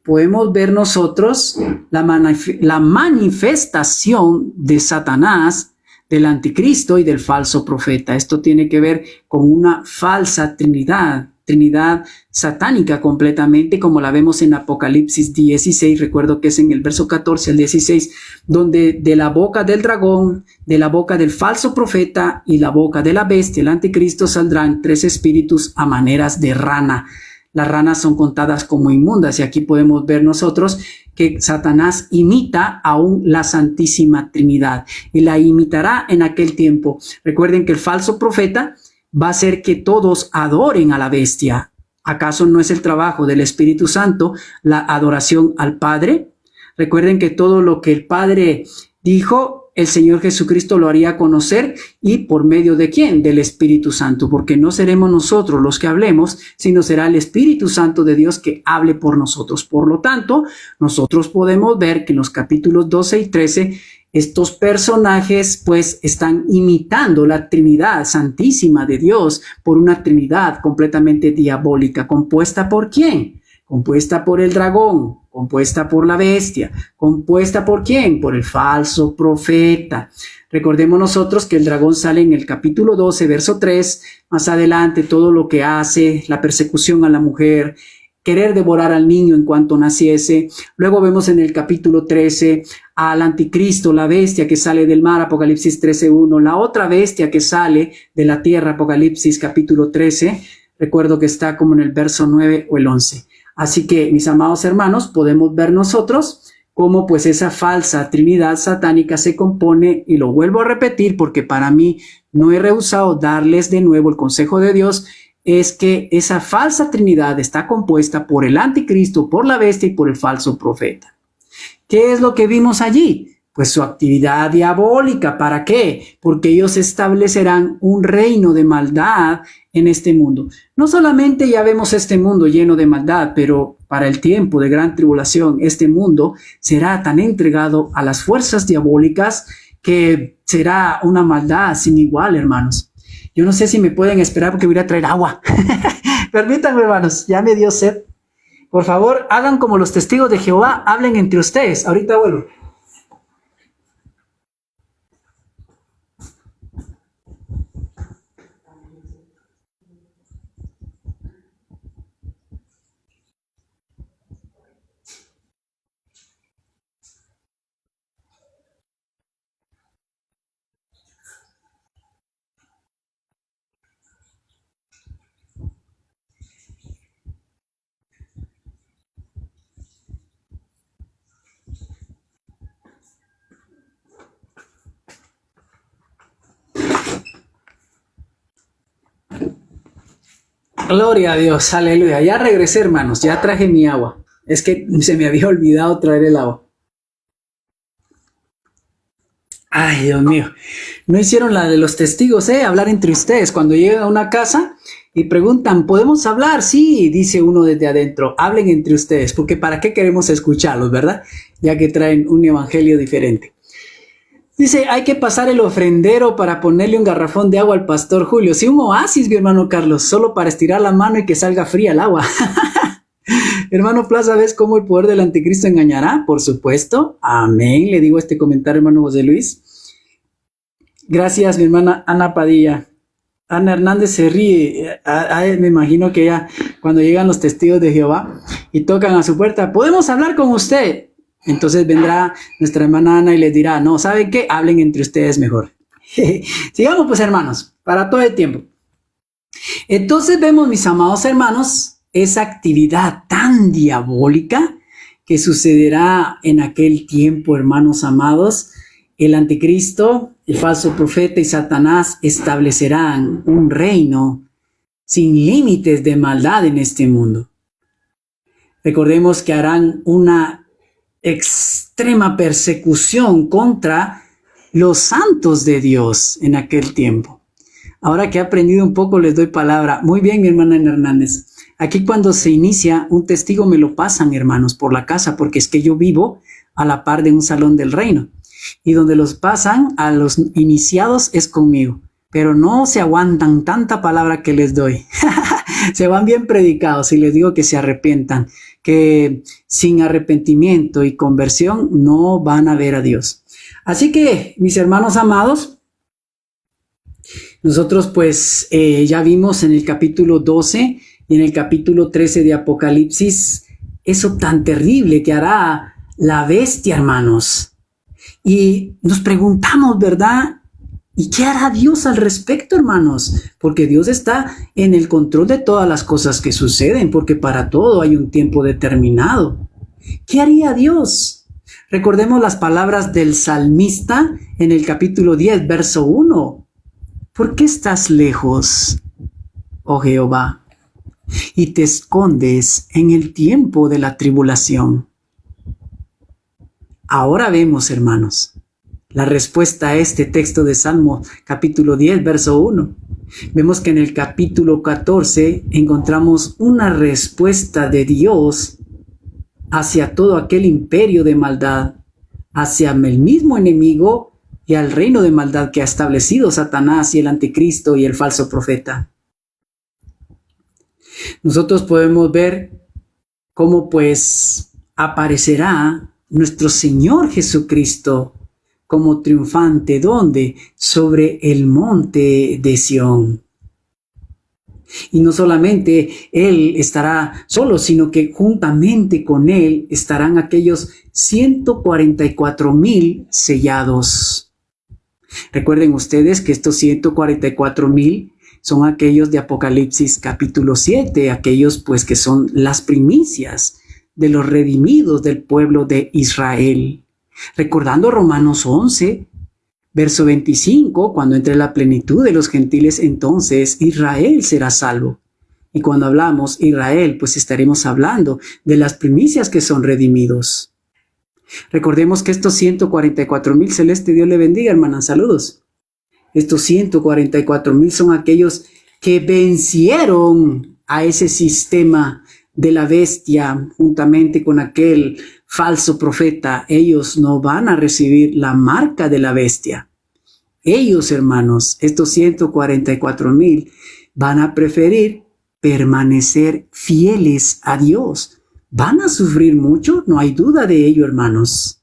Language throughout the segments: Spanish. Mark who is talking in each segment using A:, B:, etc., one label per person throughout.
A: podemos ver nosotros la manifestación de Satanás, del anticristo y del falso profeta. Esto tiene que ver con una falsa trinidad satánica completamente, como la vemos en Apocalipsis 16, recuerdo que es en el verso 14 al 16, donde de la boca del dragón, de la boca del falso profeta y la boca de la bestia, el anticristo, saldrán 3 espíritus a maneras de rana. Las ranas son contadas como inmundas y aquí podemos ver nosotros que Satanás imita aún la Santísima Trinidad y la imitará en aquel tiempo. Recuerden que el falso profeta va a hacer que todos adoren a la bestia. ¿Acaso no es el trabajo del Espíritu Santo la adoración al Padre? Recuerden que todo lo que el Padre dijo, el Señor Jesucristo lo haría conocer. ¿Y por medio de quién? Del Espíritu Santo, porque no seremos nosotros los que hablemos, sino será el Espíritu Santo de Dios que hable por nosotros. Por lo tanto, nosotros podemos ver que en los capítulos 12 y 13, estos personajes pues están imitando la Trinidad Santísima de Dios por una Trinidad completamente diabólica. ¿Compuesta por quién? Compuesta por el dragón, compuesta por la bestia, compuesta por quién? Por el falso profeta. Recordemos nosotros que el dragón sale en el capítulo 12, verso 3, más adelante todo lo que hace, la persecución a la mujer, querer devorar al niño en cuanto naciese. Luego vemos en el capítulo 13 al anticristo, la bestia que sale del mar, Apocalipsis 13:1, la otra bestia que sale de la tierra, Apocalipsis capítulo 13, recuerdo que está como en el verso 9 o el 11. Así que, mis amados hermanos, podemos ver nosotros cómo pues esa falsa trinidad satánica se compone, y lo vuelvo a repetir porque para mí no he rehusado darles de nuevo el consejo de Dios, es que esa falsa trinidad está compuesta por el anticristo, por la bestia y por el falso profeta. ¿Qué es lo que vimos allí? Pues su actividad diabólica. ¿Para qué? Porque ellos establecerán un reino de maldad en este mundo. No solamente ya vemos este mundo lleno de maldad, pero para el tiempo de gran tribulación, este mundo será tan entregado a las fuerzas diabólicas que será una maldad sin igual, hermanos. Yo no sé si me pueden esperar porque voy a traer agua. Permítanme, hermanos, ya me dio sed. Por favor, hagan como los testigos de Jehová, hablen entre ustedes. Ahorita vuelvo. Gloria a Dios, aleluya. Ya regresé, hermanos, ya traje mi agua. Es que se me había olvidado traer el agua. Ay, Dios mío. No hicieron la de los testigos, hablar entre ustedes. Cuando llegan a una casa y preguntan, ¿podemos hablar? Sí, dice uno desde adentro, hablen entre ustedes, porque ¿para qué queremos escucharlos, verdad? Ya que traen un evangelio diferente. Dice, hay que pasar el ofrendero para ponerle un garrafón de agua al pastor Julio. Sí, un oasis, mi hermano Carlos, solo para estirar la mano y que salga fría el agua. Hermano Plaza, ¿ves cómo el poder del anticristo engañará? Por supuesto. Amén. Le digo este comentario, hermano José Luis. Gracias, mi hermana Ana Padilla. Ana Hernández se ríe. Me imagino que ella, cuando llegan los testigos de Jehová y tocan a su puerta, ¿podemos hablar con usted? Entonces vendrá nuestra hermana Ana y les dirá, no, ¿saben qué? Hablen entre ustedes mejor. Sigamos pues, hermanos, para todo el tiempo. Entonces vemos, mis amados hermanos, esa actividad tan diabólica que sucederá en aquel tiempo, hermanos amados. El anticristo, el falso profeta y Satanás establecerán un reino sin límites de maldad en este mundo. Recordemos que harán una extrema persecución contra los santos de Dios en aquel tiempo. Ahora que he aprendido un poco, les doy palabra. Muy bien, mi hermana Hernández. Aquí cuando se inicia, un testigo me lo pasan, hermanos, por la casa, porque es que yo vivo a la par de un salón del reino. Y donde los pasan a los iniciados es conmigo. Pero no se aguantan tanta palabra que les doy. Se van bien predicados y les digo que se arrepientan, que sin arrepentimiento y conversión no van a ver a Dios. Así que, mis hermanos amados, nosotros pues ya vimos en el capítulo 12 y en el capítulo 13 de Apocalipsis eso tan terrible que hará la bestia, hermanos. Y nos preguntamos, ¿verdad? ¿Y qué hará Dios al respecto, hermanos? Porque Dios está en el control de todas las cosas que suceden, porque para todo hay un tiempo determinado. ¿Qué haría Dios? Recordemos las palabras del salmista en el capítulo 10, verso 1. ¿Por qué estás lejos, oh Jehová, y te escondes en el tiempo de la tribulación? Ahora vemos, hermanos, la respuesta a este texto de Salmo capítulo 10, verso 1. Vemos que en el capítulo 14 encontramos una respuesta de Dios hacia todo aquel imperio de maldad, hacia el mismo enemigo y al reino de maldad que ha establecido Satanás y el anticristo y el falso profeta. Nosotros podemos ver cómo pues aparecerá nuestro Señor Jesucristo como triunfante, ¿dónde? Sobre el monte de Sión. Y no solamente Él estará solo, sino que juntamente con Él estarán aquellos 144,000 sellados. Recuerden ustedes que estos 144,000 son aquellos de Apocalipsis capítulo 7, aquellos pues que son las primicias de los redimidos del pueblo de Israel. Recordando Romanos 11, verso 25, cuando entre la plenitud de los gentiles, entonces Israel será salvo. Y cuando hablamos Israel, pues estaremos hablando de las primicias que son redimidos. Recordemos que estos 144,000, celeste Dios le bendiga, hermanas, saludos. Estos 144,000 son aquellos que vencieron a ese sistema de la bestia juntamente con aquel falso profeta. Ellos no van a recibir la marca de la bestia. Ellos, hermanos, estos 144,000 van a preferir permanecer fieles a Dios. Van a sufrir mucho, no hay duda de ello, hermanos.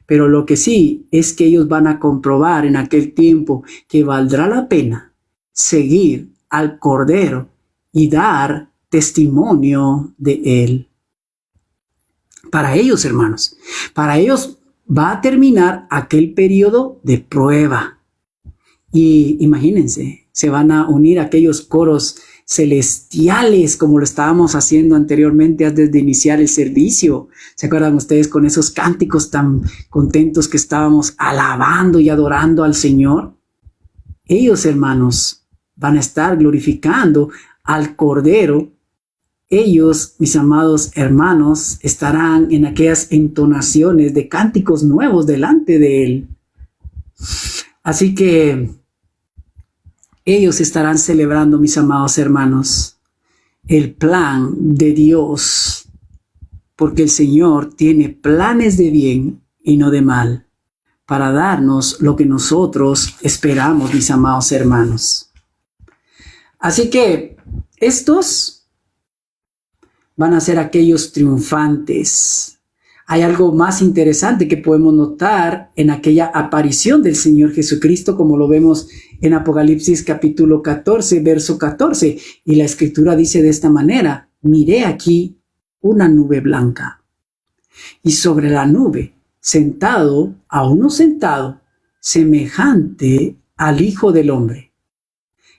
A: Pero lo que sí es que ellos van a comprobar en aquel tiempo que valdrá la pena seguir al Cordero y dar testimonio de Él. Para ellos, hermanos, para ellos va a terminar aquel periodo de prueba. Y imagínense, se van a unir aquellos coros celestiales como lo estábamos haciendo anteriormente antes de iniciar el servicio. ¿Se acuerdan ustedes con esos cánticos tan contentos que estábamos alabando y adorando al Señor? Ellos, hermanos, van a estar glorificando al Cordero. Ellos, mis amados hermanos, estarán en aquellas entonaciones de cánticos nuevos delante de Él. Así que ellos estarán celebrando, mis amados hermanos, el plan de Dios, porque el Señor tiene planes de bien y no de mal, para darnos lo que nosotros esperamos, mis amados hermanos. Así que estos van a ser aquellos triunfantes. Hay algo más interesante que podemos notar en aquella aparición del Señor Jesucristo, como lo vemos en Apocalipsis capítulo 14, verso 14. Y la Escritura dice de esta manera: miré aquí una nube blanca, y sobre la nube, sentado, semejante al Hijo del Hombre,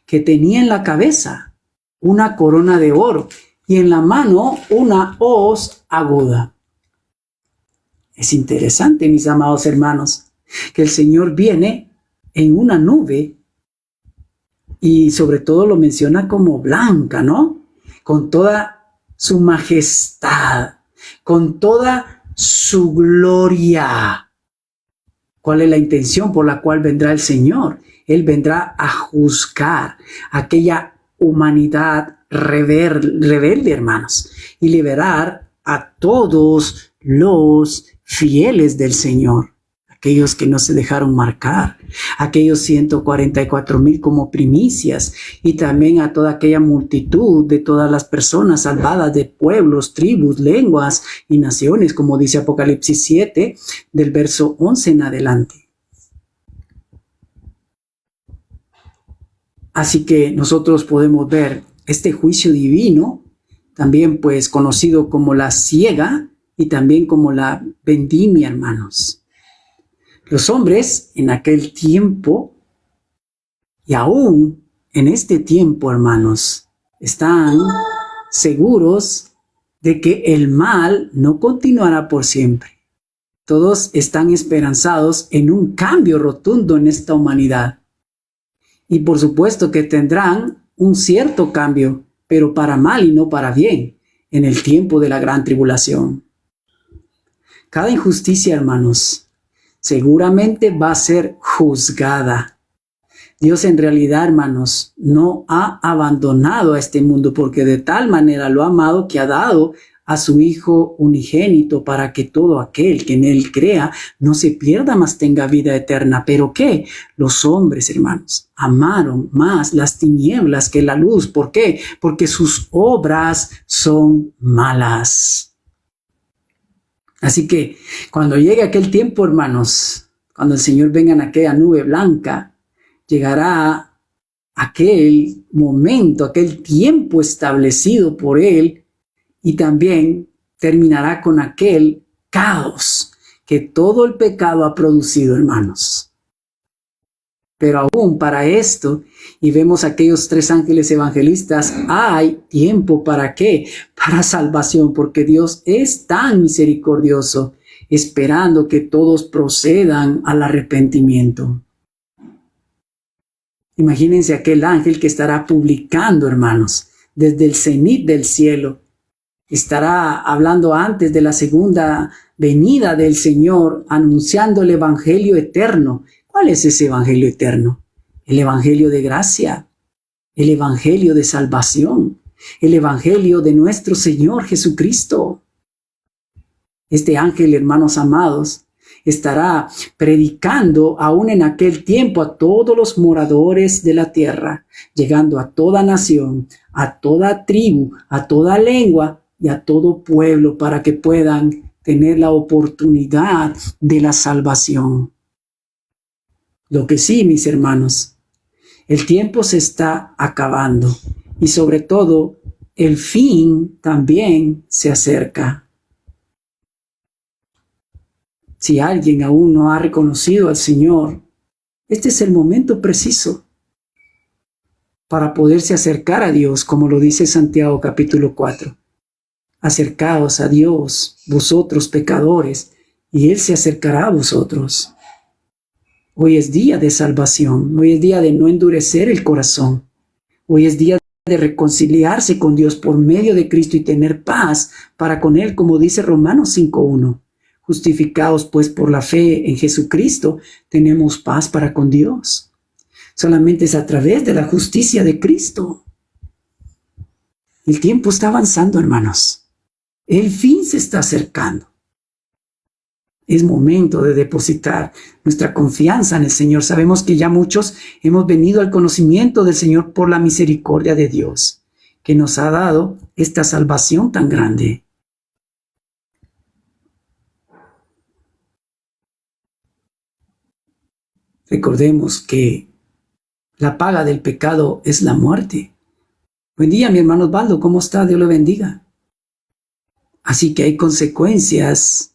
A: que tenía en la cabeza una corona de oro, y en la mano una hoz aguda. Es interesante, mis amados hermanos, que el Señor viene en una nube y sobre todo lo menciona como blanca, ¿no? Con toda su majestad, con toda su gloria. ¿Cuál es la intención por la cual vendrá el Señor? Él vendrá a juzgar aquella humanidad rebelde, hermanos, y liberar a todos los fieles del Señor, aquellos que no se dejaron marcar, aquellos 144,000 como primicias, y también a toda aquella multitud de todas las personas salvadas de pueblos, tribus, lenguas y naciones, como dice Apocalipsis 7, del verso 11 en adelante. Así que nosotros podemos ver este juicio divino, también pues conocido como la siega y también como la vendimia, hermanos. Los hombres en aquel tiempo y aún en este tiempo, hermanos, están seguros de que el mal no continuará por siempre. Todos están esperanzados en un cambio rotundo en esta humanidad. Y por supuesto que tendrán un cierto cambio, pero para mal y no para bien, en el tiempo de la gran tribulación. Cada injusticia, hermanos, seguramente va a ser juzgada. Dios en realidad, hermanos, no ha abandonado a este mundo, porque de tal manera lo ha amado que ha dado a su Hijo unigénito para que todo aquel que en él crea no se pierda, mas tenga vida eterna. ¿Pero qué? Los hombres, hermanos, amaron más las tinieblas que la luz. ¿Por qué? Porque sus obras son malas. Así que cuando llegue aquel tiempo, hermanos, cuando el Señor venga en aquella nube blanca, llegará aquel momento, aquel tiempo establecido por Él, y también terminará con aquel caos que todo el pecado ha producido, hermanos. Pero aún para esto, y vemos aquellos 3 ángeles evangelistas, hay tiempo ¿para qué? Para salvación, porque Dios es tan misericordioso, esperando que todos procedan al arrepentimiento. Imagínense aquel ángel que estará publicando, hermanos, desde el cenit del cielo. Estará hablando antes de la segunda venida del Señor, anunciando el evangelio eterno. ¿Cuál es ese evangelio eterno? El evangelio de gracia, el evangelio de salvación, el evangelio de nuestro Señor Jesucristo. Este ángel, hermanos amados, estará predicando aún en aquel tiempo a todos los moradores de la tierra, llegando a toda nación, a toda tribu, a toda lengua y a todo pueblo, para que puedan tener la oportunidad de la salvación. Lo que sí, mis hermanos, el tiempo se está acabando y sobre todo el fin también se acerca. Si alguien aún no ha reconocido al Señor, este es el momento preciso para poderse acercar a Dios, como lo dice Santiago capítulo 4. Acercaos a Dios, vosotros pecadores, y Él se acercará a vosotros. Hoy es día de salvación, hoy es día de no endurecer el corazón, hoy es día de reconciliarse con Dios por medio de Cristo y tener paz para con Él, como dice Romanos 5:1. Justificados pues por la fe en Jesucristo, tenemos paz para con Dios. Solamente es a través de la justicia de Cristo. El tiempo está avanzando, hermanos. El fin se está acercando. Es momento de depositar nuestra confianza en el Señor. Sabemos que ya muchos hemos venido al conocimiento del Señor por la misericordia de Dios, que nos ha dado esta salvación tan grande. Recordemos que la paga del pecado es la muerte. Buen día, mi hermano Osvaldo, ¿cómo está? Dios lo bendiga. Así que hay consecuencias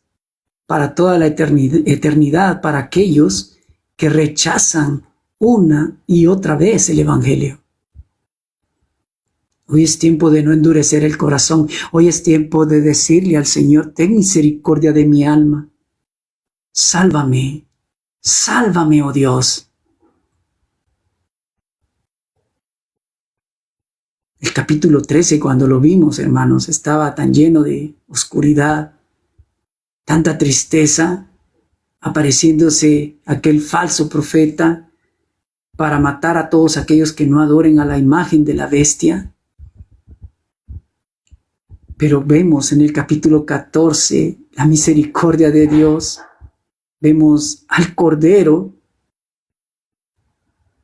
A: para toda la eternidad para aquellos que rechazan una y otra vez el Evangelio. Hoy es tiempo de no endurecer el corazón. Hoy es tiempo de decirle al Señor: ten misericordia de mi alma. Sálvame, sálvame, oh Dios. El capítulo 13, cuando lo vimos, hermanos, estaba tan lleno de oscuridad, tanta tristeza, apareciéndose aquel falso profeta para matar a todos aquellos que no adoren a la imagen de la bestia. Pero vemos en el capítulo 14 la misericordia de Dios. vemos al Cordero,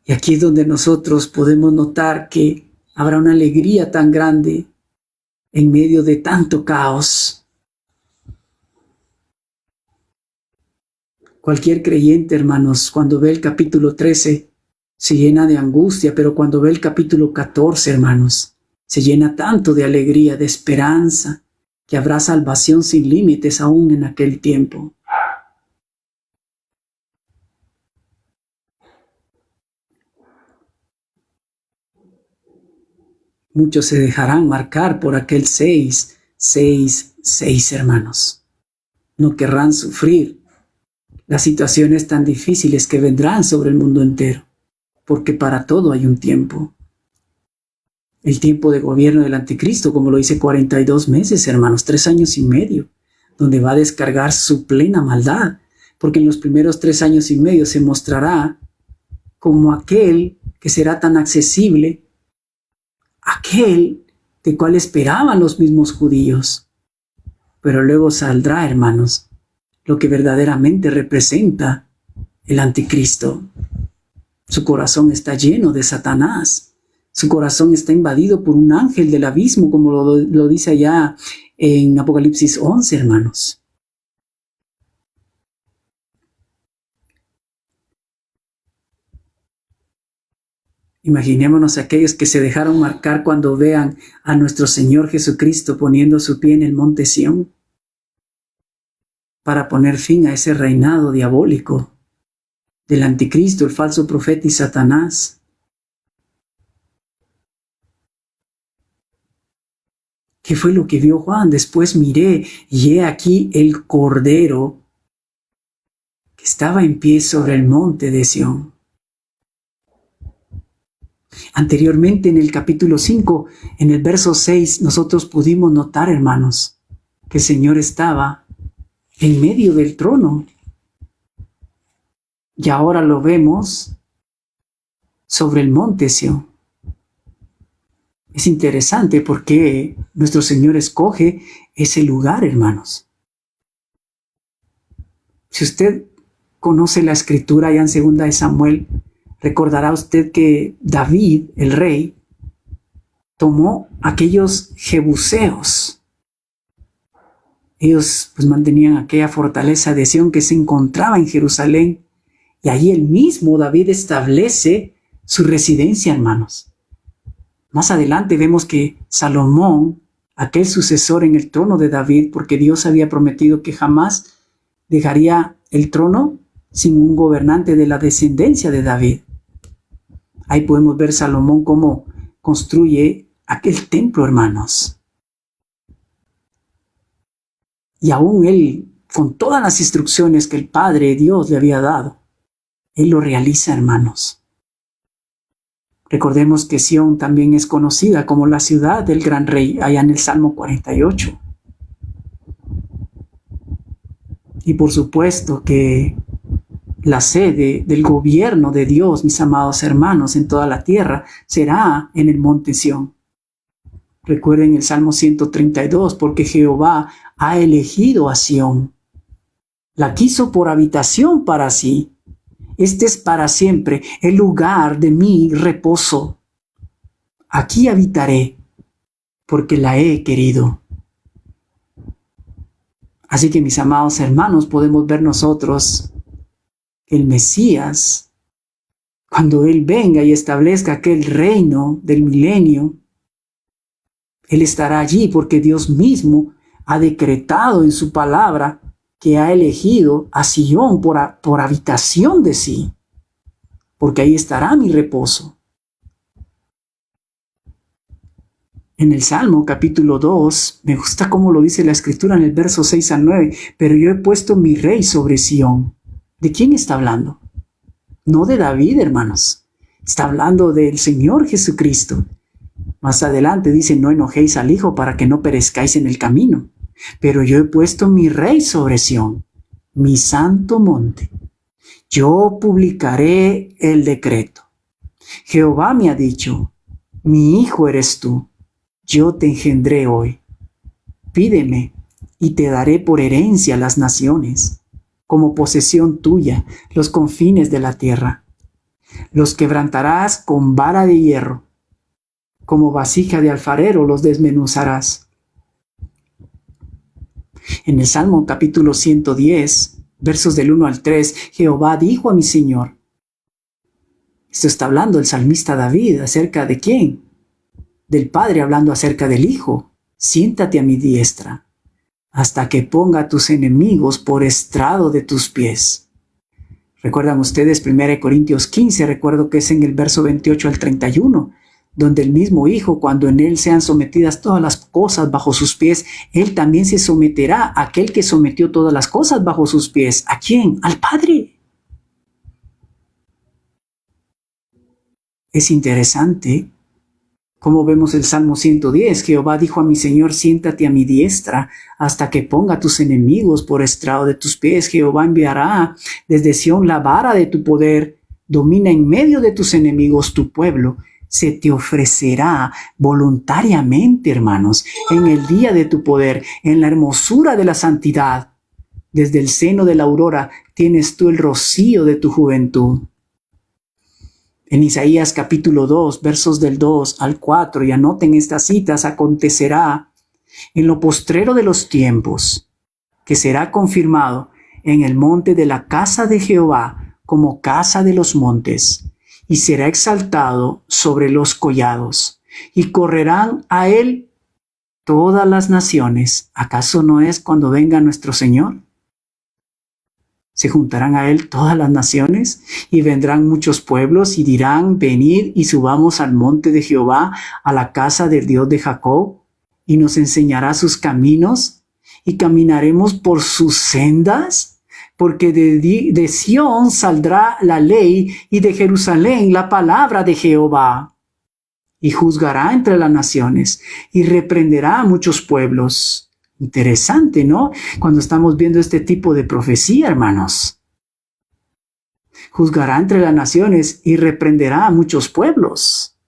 A: y aquí es donde nosotros podemos notar que habrá una alegría tan grande en medio de tanto caos. Cualquier creyente, hermanos, cuando ve el capítulo 13, se llena de angustia, pero cuando ve el capítulo 14, hermanos, se llena tanto de alegría, de esperanza, que habrá salvación sin límites aún en aquel tiempo. Muchos se dejarán marcar por aquel 6, 6, 6, hermanos. No querrán sufrir las situaciones tan difíciles que vendrán sobre el mundo entero, porque para todo hay un tiempo. El tiempo de gobierno del anticristo, como lo dice, 42 meses, hermanos, 3 años y medio, donde va a descargar su plena maldad, porque en los primeros 3 años y medio se mostrará como aquel que será tan accesible, aquel de cual esperaban los mismos judíos. Pero luego saldrá, hermanos, lo que verdaderamente representa el anticristo. Su corazón está lleno de Satanás. Su corazón está invadido por un ángel del abismo, como lo dice allá en Apocalipsis 11, hermanos. Imaginémonos a aquellos que se dejaron marcar cuando vean a nuestro Señor Jesucristo poniendo su pie en el monte Sión para poner fin a ese reinado diabólico del anticristo, el falso profeta y Satanás. ¿Qué fue lo que vio Juan? Después miré y he aquí el Cordero que estaba en pie sobre el monte de Sión. Anteriormente en el capítulo 5, en el verso 6, nosotros pudimos notar, hermanos, que el Señor estaba en medio del trono. Y ahora lo vemos sobre el monte Sión. Es interesante porque nuestro Señor escoge ese lugar, hermanos. Si usted conoce la escritura ya en 2 de Samuel, recordará usted que David, el rey, tomó aquellos jebuseos. Ellos pues mantenían aquella fortaleza de Sión que se encontraba en Jerusalén, y allí el mismo David establece su residencia, hermanos. Más adelante vemos que Salomón, aquel sucesor en el trono de David, porque Dios había prometido que jamás dejaría el trono sin un gobernante de la descendencia de David. Ahí podemos ver Salomón cómo construye aquel templo, hermanos. Y aún él, con todas las instrucciones que el Padre Dios le había dado, él lo realiza, hermanos. Recordemos que Sión también es conocida como la ciudad del gran rey, allá en el Salmo 48. Y por supuesto que la sede del gobierno de Dios, mis amados hermanos, en toda la tierra, será en el monte Sión. Recuerden el Salmo 132, porque Jehová ha elegido a Sión. La quiso por habitación para sí. Este es para siempre el lugar de mi reposo. Aquí habitaré, porque la he querido. Así que, mis amados hermanos, podemos ver nosotros el Mesías, cuando Él venga y establezca aquel reino del milenio, Él estará allí porque Dios mismo ha decretado en su palabra que ha elegido a Sion por habitación de sí, porque ahí estará mi reposo. En el Salmo capítulo 2, me gusta cómo lo dice la Escritura en el verso 6 al 9, pero yo he puesto mi rey sobre Sion. ¿De quién está hablando? No de David, hermanos. Está hablando del Señor Jesucristo. Más adelante dice, no enojéis al Hijo para que no perezcáis en el camino. Pero yo he puesto mi rey sobre Sión, mi santo monte. Yo publicaré el decreto. Jehová me ha dicho, mi hijo eres tú, yo te engendré hoy. Pídeme y te daré por herencia las naciones, como posesión tuya los confines de la tierra. Los quebrantarás con vara de hierro, como vasija de alfarero los desmenuzarás. En el Salmo capítulo 110, versos del 1 al 3, Jehová dijo a mi Señor. Esto está hablando el salmista David, ¿acerca de quién? Del Padre hablando acerca del Hijo. Siéntate a mi diestra, hasta que ponga a tus enemigos por estrado de tus pies. ¿Recuerdan ustedes 1 Corintios 15? Recuerdo que es en el verso 28 al 31, donde el mismo Hijo, cuando en Él sean sometidas todas las cosas bajo sus pies, Él también se someterá a aquel que sometió todas las cosas bajo sus pies. ¿A quién? Al Padre. Es interesante cómo vemos el Salmo 110. Jehová dijo a mi Señor, siéntate a mi diestra hasta que ponga a tus enemigos por estrado de tus pies. Jehová enviará desde Sión la vara de tu poder. Domina en medio de tus enemigos tu pueblo. Se te ofrecerá voluntariamente, hermanos, en el día de tu poder, en la hermosura de la santidad. Desde el seno de la aurora tienes tú el rocío de tu juventud. En Isaías capítulo 2, versos del 2 al 4, y anoten estas citas, acontecerá en lo postrero de los tiempos, que será confirmado en el monte de la casa de Jehová como casa de los montes, y será exaltado sobre los collados, y correrán a él todas las naciones. ¿Acaso no es cuando venga nuestro Señor? Se juntarán a él todas las naciones y vendrán muchos pueblos y dirán, venid y subamos al monte de Jehová, a la casa del Dios de Jacob, y nos enseñará sus caminos y caminaremos por sus sendas, porque de Sión saldrá la ley y de Jerusalén la palabra de Jehová. Y juzgará entre las naciones y reprenderá a muchos pueblos. Interesante, ¿no? Cuando estamos viendo este tipo de profecía, hermanos. Juzgará entre las naciones y reprenderá a muchos pueblos.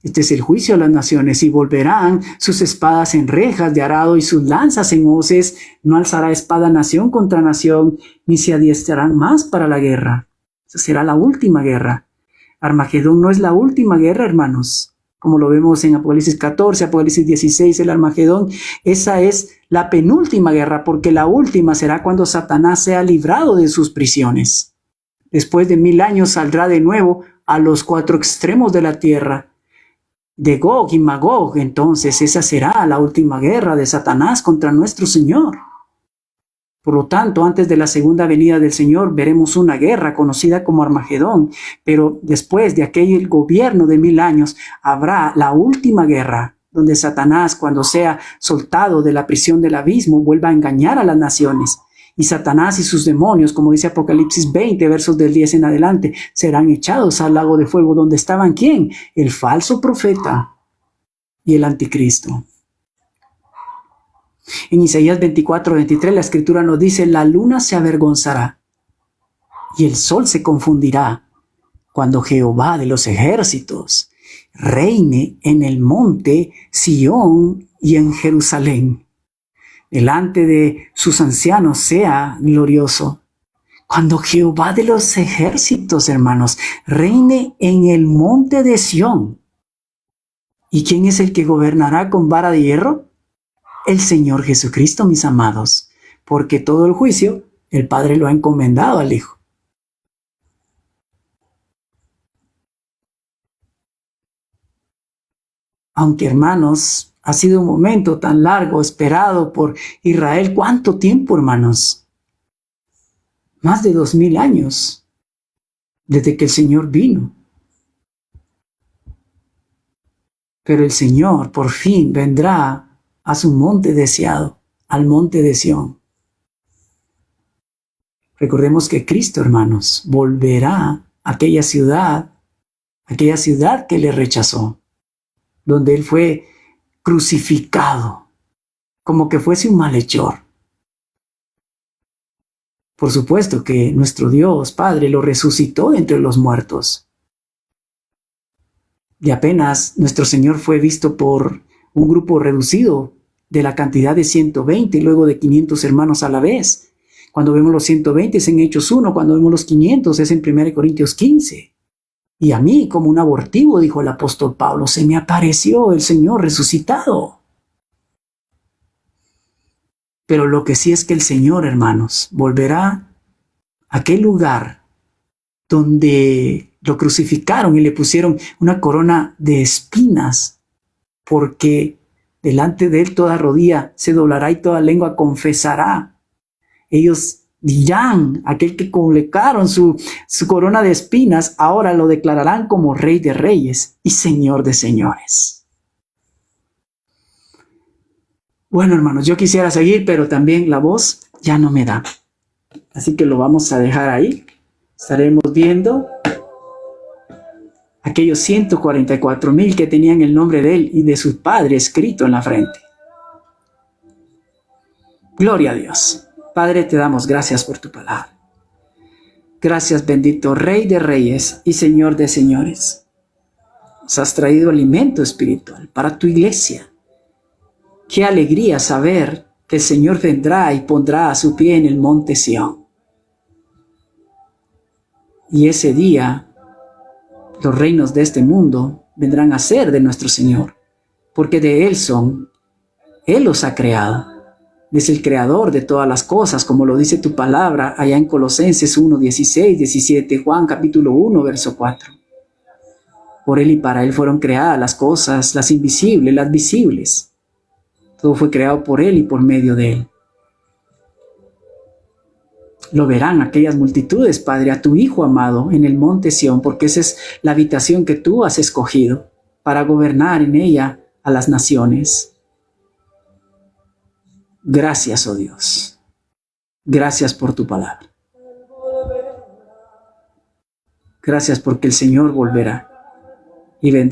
A: Este es el juicio a las naciones, y volverán sus espadas en rejas de arado y sus lanzas en hoces. No alzará espada nación contra nación, ni se adiestrarán más para la guerra. Esa será la última guerra. Armagedón no es la última guerra, hermanos. Como lo vemos en Apocalipsis 14, Apocalipsis 16, el Armagedón, esa es la penúltima guerra, porque la última será cuando Satanás sea librado de sus prisiones. Después de 1000 años saldrá de nuevo a los 4 extremos de la tierra, de Gog y Magog. Entonces esa será la última guerra de Satanás contra nuestro Señor. Por lo tanto, antes de la segunda venida del Señor, veremos una guerra conocida como Armagedón, pero después de aquel gobierno de 1000 años, habrá la última guerra, donde Satanás, cuando sea soltado de la prisión del abismo, vuelva a engañar a las naciones. Y Satanás y sus demonios, como dice Apocalipsis 20, versos del 10 en adelante, serán echados al lago de fuego, donde estaban ¿quién? El falso profeta y el anticristo. En Isaías 24, 23 la escritura nos dice, la luna se avergonzará y el sol se confundirá cuando Jehová de los ejércitos reine en el monte Sión y en Jerusalén. Delante de sus ancianos sea glorioso. Cuando Jehová de los ejércitos, hermanos, reine en el monte de Sión. ¿Y quién es el que gobernará con vara de hierro? El Señor Jesucristo, mis amados, porque todo el juicio el Padre lo ha encomendado al Hijo. Aunque, hermanos, ha sido un momento tan largo esperado por Israel. ¿Cuánto tiempo, hermanos? Más de 2000 años desde que el Señor vino. Pero el Señor por fin vendrá a su monte deseado, al monte de Sión. Recordemos que Cristo, hermanos, volverá a aquella ciudad que le rechazó, donde Él fue crucificado, como que fuese un malhechor. Por supuesto que nuestro Dios Padre lo resucitó de entre los muertos. Y apenas nuestro Señor fue visto por un grupo reducido de la cantidad de 120 y luego de 500 hermanos a la vez. Cuando vemos los 120 es en Hechos 1, cuando vemos los 500 es en 1 Corintios 15. Y a mí, como un abortivo, dijo el apóstol Pablo, se me apareció el Señor resucitado. Pero lo que sí es que el Señor, hermanos, volverá a aquel lugar donde lo crucificaron y le pusieron una corona de espinas, porque delante de él toda rodilla se doblará y toda lengua confesará. Ellos dirán, aquel que colocaron su corona de espinas, ahora lo declararán como Rey de Reyes y Señor de Señores. Bueno, hermanos, yo quisiera seguir, pero también la voz ya no me da. Así que lo vamos a dejar ahí. Estaremos viendo aquellos 144,000 que tenían el nombre de él y de su padre escrito en la frente. Gloria a Dios. Padre, te damos gracias por tu palabra. Gracias, bendito Rey de Reyes y Señor de Señores. Nos has traído alimento espiritual para tu iglesia. Qué alegría saber que el Señor vendrá y pondrá a su pie en el monte Sión. Y ese día, los reinos de este mundo vendrán a ser de nuestro Señor, porque de Él son. Él los ha creado. Es el creador de todas las cosas, como lo dice tu palabra allá en Colosenses 1, 16, 17, Juan capítulo 1, verso 4. Por Él y para Él fueron creadas las cosas, las invisibles, las visibles. Todo fue creado por Él y por medio de Él. Lo verán aquellas multitudes, Padre, a tu Hijo amado en el monte Sión, porque esa es la habitación que tú has escogido para gobernar en ella a las naciones. Gracias, oh Dios. Gracias por tu palabra. Gracias porque el Señor volverá y vendrá